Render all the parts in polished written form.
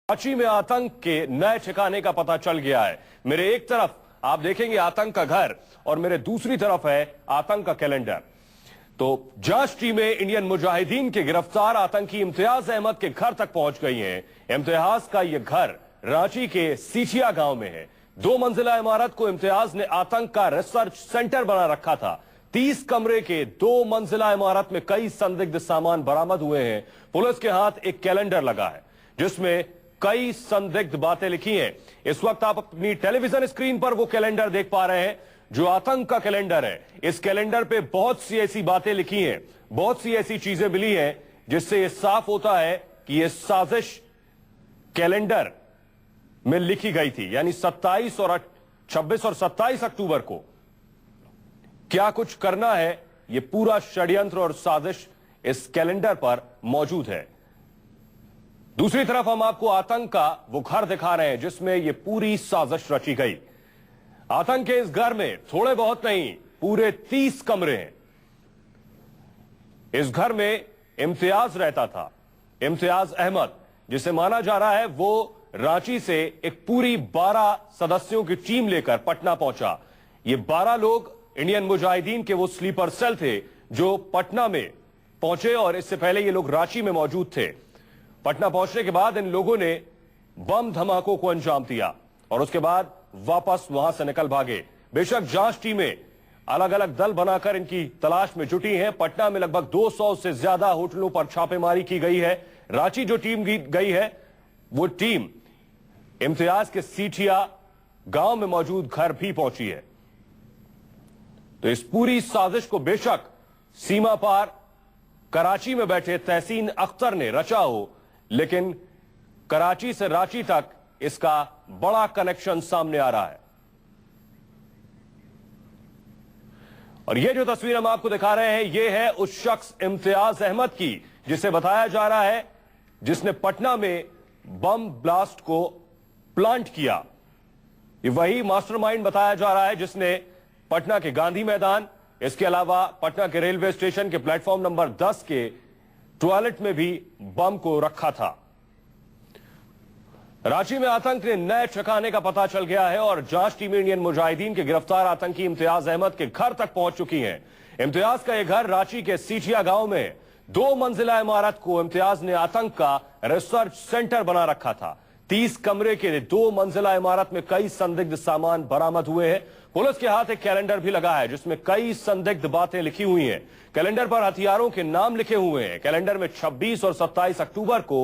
कराची में आतंक के नए ठिकाने का पता चल गया है। मेरे एक तरफ आप देखेंगे आतंक का घर और मेरे दूसरी तरफ है आतंक का कैलेंडर। तो जांच टीमें इंडियन मुजाहिदीन के गिरफ्तार आतंकी इम्तियाज अहमद के घर तक पहुंच गई हैं। इम्तियाज का यह घर रांची के सीठिया गांव में है। 2 मंजिला इमारत को इम्तियाज ने आतंक का रिसर्च सेंटर बना रखा था। 30 कमरे के 2 मंजिला इमारत में कई संदिग्ध सामान बरामद हुए हैं। पुलिस के हाथ एक कैलेंडर लगा है जिसमें कई संदिग्ध बातें लिखी हैं। इस वक्त आप अपनी टेलीविजन स्क्रीन पर वो कैलेंडर देख पा रहे हैं जो आतंक का कैलेंडर है। इस कैलेंडर पे बहुत सी ऐसी बातें लिखी हैं, बहुत सी ऐसी चीजें मिली हैं जिससे यह साफ होता है कि यह साजिश कैलेंडर में लिखी गई थी। यानी 26 और 27 अक्टूबर को क्या कुछ करना है, यह पूरा षड्यंत्र और साजिश इस कैलेंडर पर मौजूद है। दूसरी तरफ हम आपको आतंक का वो घर दिखा रहे हैं जिसमें यह पूरी साजिश रची गई। आतंक के इस घर में थोड़े बहुत नहीं, पूरे 30 कमरे हैं। इस घर में इम्तियाज रहता था, इम्तियाज अहमद, जिसे माना जा रहा है वो रांची से एक पूरी 12 सदस्यों की टीम लेकर पटना पहुंचा। ये 12 लोग इंडियन मुजाहिदीन के वो स्लीपर सेल थे जो पटना में पहुंचे और इससे पहले ये लोग रांची में मौजूद थे। पटना पहुंचने के बाद इन लोगों ने बम धमाकों को अंजाम दिया और उसके बाद वापस वहां से निकल भागे। बेशक जांच टीमें अलग अलग दल बनाकर इनकी तलाश में जुटी हैं। पटना में लगभग 200 से ज्यादा होटलों पर छापेमारी की गई है। रांची जो टीम गई है वो टीम इम्तियाज के सीठिया गांव में मौजूद घर भी पहुंची है। तो इस पूरी साजिश को बेशक सीमा पार कराची में बैठे तहसीन अख्तर ने रचा हो, लेकिन कराची से रांची तक इसका बड़ा कनेक्शन सामने आ रहा है। और यह जो तस्वीर हम आपको दिखा रहे हैं यह है उस शख्स इम्तियाज अहमद की जिसे बताया जा रहा है जिसने पटना में बम ब्लास्ट को प्लांट किया। ये वही मास्टरमाइंड बताया जा रहा है जिसने पटना के गांधी मैदान, इसके अलावा पटना के रेलवे स्टेशन के प्लेटफॉर्म नंबर 10 के टॉयलेट में भी बम को रखा था। रांची में आतंक के नए ठिकाने का पता चल गया है और जांच टीमें इंडियन मुजाहिदीन के गिरफ्तार आतंकी इम्तियाज अहमद के घर तक पहुंच चुकी हैं। इम्तियाज का यह घर रांची के सीठिया गांव में 2 मंजिला इमारत को इम्तियाज ने आतंक का रिसर्च सेंटर बना रखा था। 30 कमरे के 2 मंजिला इमारत में कई संदिग्ध सामान बरामद हुए हैं। पुलिस के हाथ एक कैलेंडर भी लगा है जिसमें कई संदिग्ध बातें लिखी हुई हैं। कैलेंडर पर हथियारों के नाम लिखे हुए हैं। कैलेंडर में 26 और 27 अक्टूबर को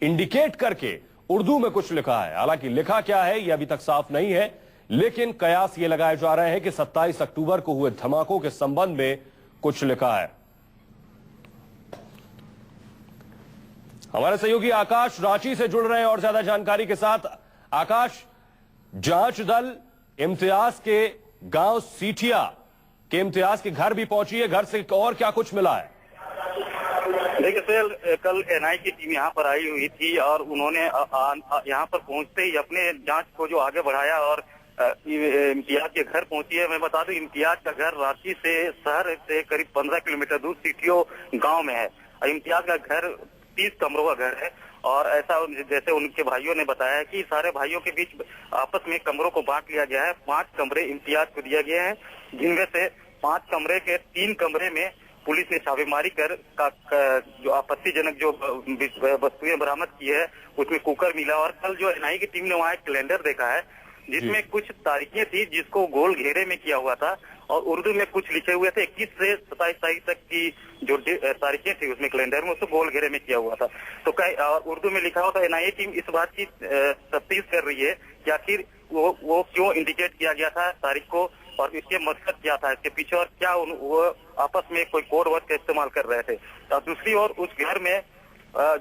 इंडिकेट करके उर्दू में कुछ लिखा है। हालांकि लिखा क्या है यह अभी तक साफ नहीं है, लेकिन कयास ये लगाए जा रहे हैं कि 27 अक्टूबर को हुए धमाकों के संबंध में कुछ लिखा है। हमारे सहयोगी आकाश रांची से जुड़ रहे हैं और ज्यादा जानकारी के साथ। आकाश, जांच दल इम्तियाज के गांव सीठिया के इम्तियाज के घर भी पहुंची है, घर से और क्या कुछ मिला है? देखिए सर, कल एनआई की टीम यहाँ पर आई हुई थी और उन्होंने यहाँ पर पहुंचते ही अपने जांच को जो आगे बढ़ाया और इम्तियाज के घर पहुंची है। मैं बता दूं इम्तियाज का घर रांची से शहर से करीब 15 किलोमीटर दूर सीठियो गांव में है। इम्तियाज का घर 30 कमरों का घर है और ऐसा जैसे उनके भाइयों ने बताया कि सारे भाइयों के बीच आपस में कमरों को बांट लिया गया है। 5 कमरे इम्तियाज को दिए गए हैं, जिनमें से 5 कमरे के 3 कमरे में पुलिस ने छापेमारी कर जो आपत्तिजनक जो वस्तुएं बरामद की है उसमें कुकर मिला। और कल जो एनआई की टीम ने वहाँ एक कैलेंडर देखा है जिसमें कुछ तारीखें थी जिसको गोल घेरे में किया हुआ था और उर्दू में कुछ लिखे हुए थे। 21 से 27 तारीख तक की जो तारीखें थी उसमें कैलेंडर में उसको गोल घेरे में किया हुआ था। तो और उर्दू में लिखा हुआ था। एनआईए टीम इस बात की तफ्तीश कर रही है कि आखिर वो क्यों इंडिकेट किया गया था तारीख को और इसके मकसद क्या था इसके पीछे और क्या वो आपस में कोई कोड वर्ड का इस्तेमाल कर रहे थे। और दूसरी ओर उस घर में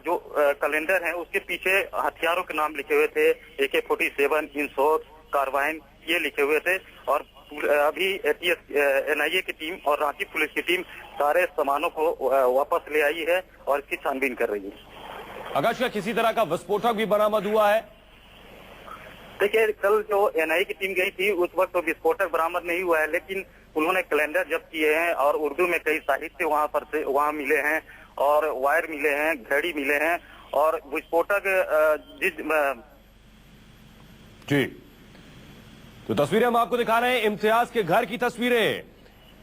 जो कैलेंडर है उसके पीछे हथियारों के नाम लिखे हुए थे। AK-47, इंसोर्स, कार्बाइन ये लिखे हुए थे। और अभी एनआईए की टीम और रांची पुलिस की टीम सारे सामानों को वापस ले आई है और इसकी छानबीन कर रही है। आकाश, का किसी तरह का विस्फोटक भी बरामद हुआ है? देखिए, कल जो एनआईए की टीम गई थी उस वक्त तो विस्फोटक बरामद नहीं हुआ है, लेकिन उन्होंने कैलेंडर जब्त किए हैं और उर्दू में कई साहित्य वहाँ मिले हैं और वायर मिले हैं, घड़ी मिले हैं और विस्फोटक जी, तो तस्वीरें हम आपको दिखा रहे हैं, इम्तियाज के घर की तस्वीरें।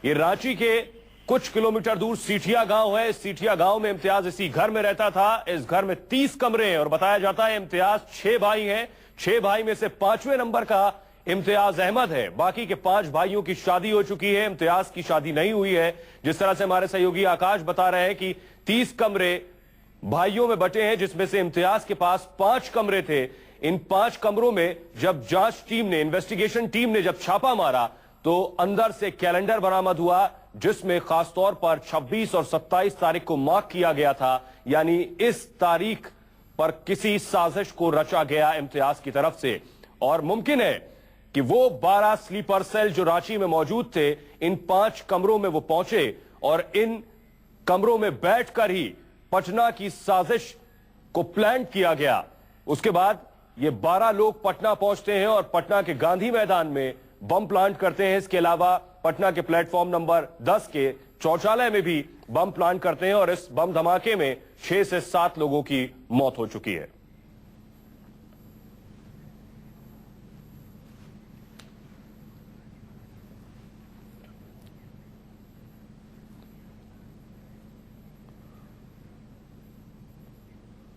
ये रांची के कुछ किलोमीटर दूर सीठिया गांव है। सीठिया गांव में इम्तियाज इसी घर में रहता था। इस घर में 30 कमरे हैं और बताया जाता है इम्तियाज 6 भाई हैं। 6 भाई में से 5वें नंबर का इम्तियाज अहमद है। बाकी के 5 भाइयों की शादी हो चुकी है, इम्तियाज की शादी नहीं हुई है। जिस तरह से हमारे सहयोगी आकाश बता रहे हैं कि 30 कमरे भाइयों में बटे हैं, जिसमें से इम्तियाज के पास 5 कमरे थे। इन 5 कमरों में जब जांच टीम ने, इन्वेस्टिगेशन टीम ने जब छापा मारा तो अंदर से कैलेंडर बरामद हुआ, जिसमें खासतौर पर 26 और 27 तारीख को मार्क किया गया था। यानी इस तारीख पर किसी साजिश को रचा गया इम्तियाज की तरफ से। और मुमकिन है कि वो 12 स्लीपर सेल जो रांची में मौजूद थे, इन 5 कमरों में वो पहुंचे और इन कमरों में बैठकर ही पटना की साजिश को प्लान किया गया। उसके बाद ये 12 लोग पटना पहुंचते हैं और पटना के गांधी मैदान में बम प्लांट करते हैं। इसके अलावा पटना के प्लेटफॉर्म नंबर 10 के शौचालय में भी बम प्लांट करते हैं और इस बम धमाके में 6 से 7 लोगों की मौत हो चुकी है।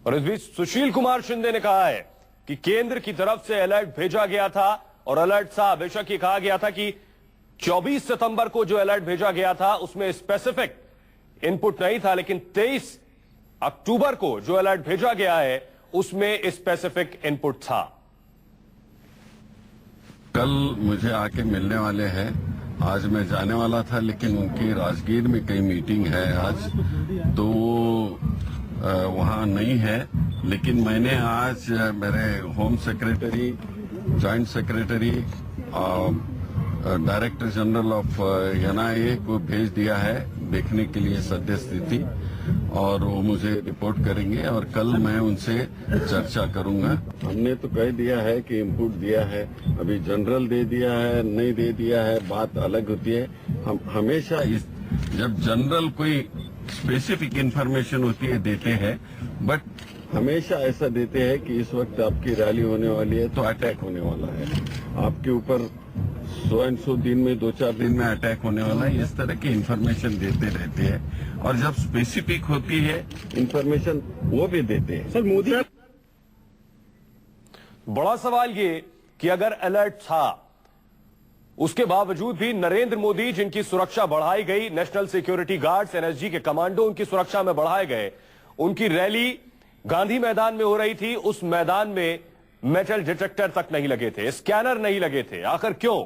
और इस बीच सुशील कुमार शिंदे ने कहा है कि केंद्र की तरफ से अलर्ट भेजा गया था और अलर्ट था, बेशक ये कहा गया था कि 24 सितंबर को जो अलर्ट भेजा गया था उसमें स्पेसिफिक इनपुट नहीं था, लेकिन 23 अक्टूबर को जो अलर्ट भेजा गया है उसमें स्पेसिफिक इनपुट था। कल मुझे आके मिलने वाले हैं। आज मैं जाने वाला था, लेकिन उनकी राजगीर में कई मीटिंग है आज, तो वहाँ नहीं है। लेकिन मैंने आज मेरे home secretary, joint secretary, director general of NIA को भेज दिया है देखने के लिए सद्य स्थिति, और वो मुझे रिपोर्ट करेंगे और कल मैं उनसे चर्चा करूंगा। हमने तो कह दिया है कि इनपुट दिया है, अभी जनरल दे दिया है नहीं दे दिया है बात अलग होती है। हम हमेशा जब जनरल कोई स्पेसिफिक इंफॉर्मेशन होती है देते हैं, बट हमेशा ऐसा देते हैं कि इस वक्त आपकी रैली होने वाली है तो अटैक होने वाला है, आपके ऊपर 100 दिन में 2-4 दिन में अटैक होने वाला है। इस तरह की इंफॉर्मेशन देते रहते हैं और जब स्पेसिफिक होती है इंफॉर्मेशन वो भी देते हैं। सर मोदी, बड़ा सवाल ये कि अगर अलर्ट था उसके बावजूद भी नरेंद्र मोदी, जिनकी सुरक्षा बढ़ाई गई, नेशनल सिक्योरिटी गार्ड्स, एनएसजी के कमांडो उनकी सुरक्षा में बढ़ाए गए, उनकी रैली गांधी मैदान में हो रही थी, उस मैदान में मेटल डिटेक्टर तक नहीं लगे थे, स्कैनर नहीं लगे थे। आखिर क्यों?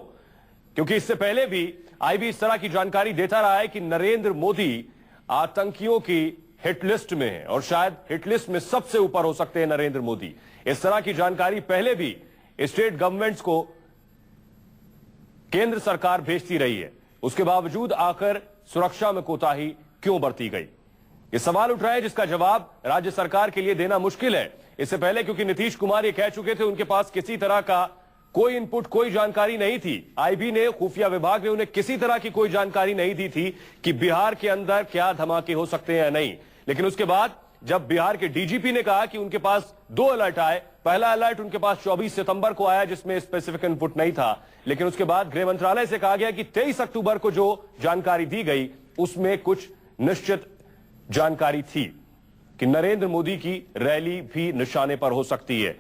क्योंकि इससे पहले भी आईबी इस तरह की जानकारी देता रहा है कि नरेंद्र मोदी आतंकियों की हिट लिस्ट में है और शायद हिट लिस्ट में सबसे ऊपर हो सकते हैं नरेंद्र मोदी। इस तरह की जानकारी पहले भी स्टेट गवर्नमेंट्स को केंद्र सरकार भेजती रही है, उसके बावजूद आकर सुरक्षा में कोताही क्यों बरती गई? ये सवाल उठ रहा है जिसका जवाब राज्य सरकार के लिए देना मुश्किल है। इससे पहले क्योंकि नीतीश कुमार ये कह चुके थे उनके पास किसी तरह का कोई इनपुट, कोई जानकारी नहीं थी। आईबी ने, खुफिया विभाग ने उन्हें किसी तरह की कोई जानकारी नहीं दी थी कि बिहार के अंदर क्या धमाके हो सकते हैं या नहीं। लेकिन उसके बाद जब बिहार के डीजीपी ने कहा कि उनके पास 2 अलर्ट आए, पहला अलर्ट उनके पास 24 सितंबर को आया जिसमें स्पेसिफिक इनपुट नहीं था, लेकिन उसके बाद गृह मंत्रालय से कहा गया कि 23 अक्टूबर को जो जानकारी दी गई उसमें कुछ निश्चित जानकारी थी कि नरेंद्र मोदी की रैली भी निशाने पर हो सकती है।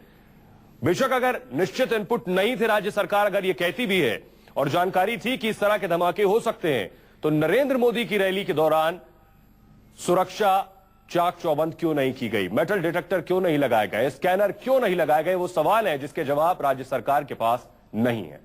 बेशक अगर निश्चित इनपुट नहीं थे, राज्य सरकार अगर यह कहती भी है और जानकारी थी कि इस तरह के धमाके हो सकते हैं, तो नरेंद्र मोदी की रैली के दौरान सुरक्षा चाक चौबंद क्यों नहीं की गई? मेटल डिटेक्टर क्यों नहीं लगाए गए? स्कैनर क्यों नहीं लगाए गए? वो सवाल है जिसके जवाब राज्य सरकार के पास नहीं है।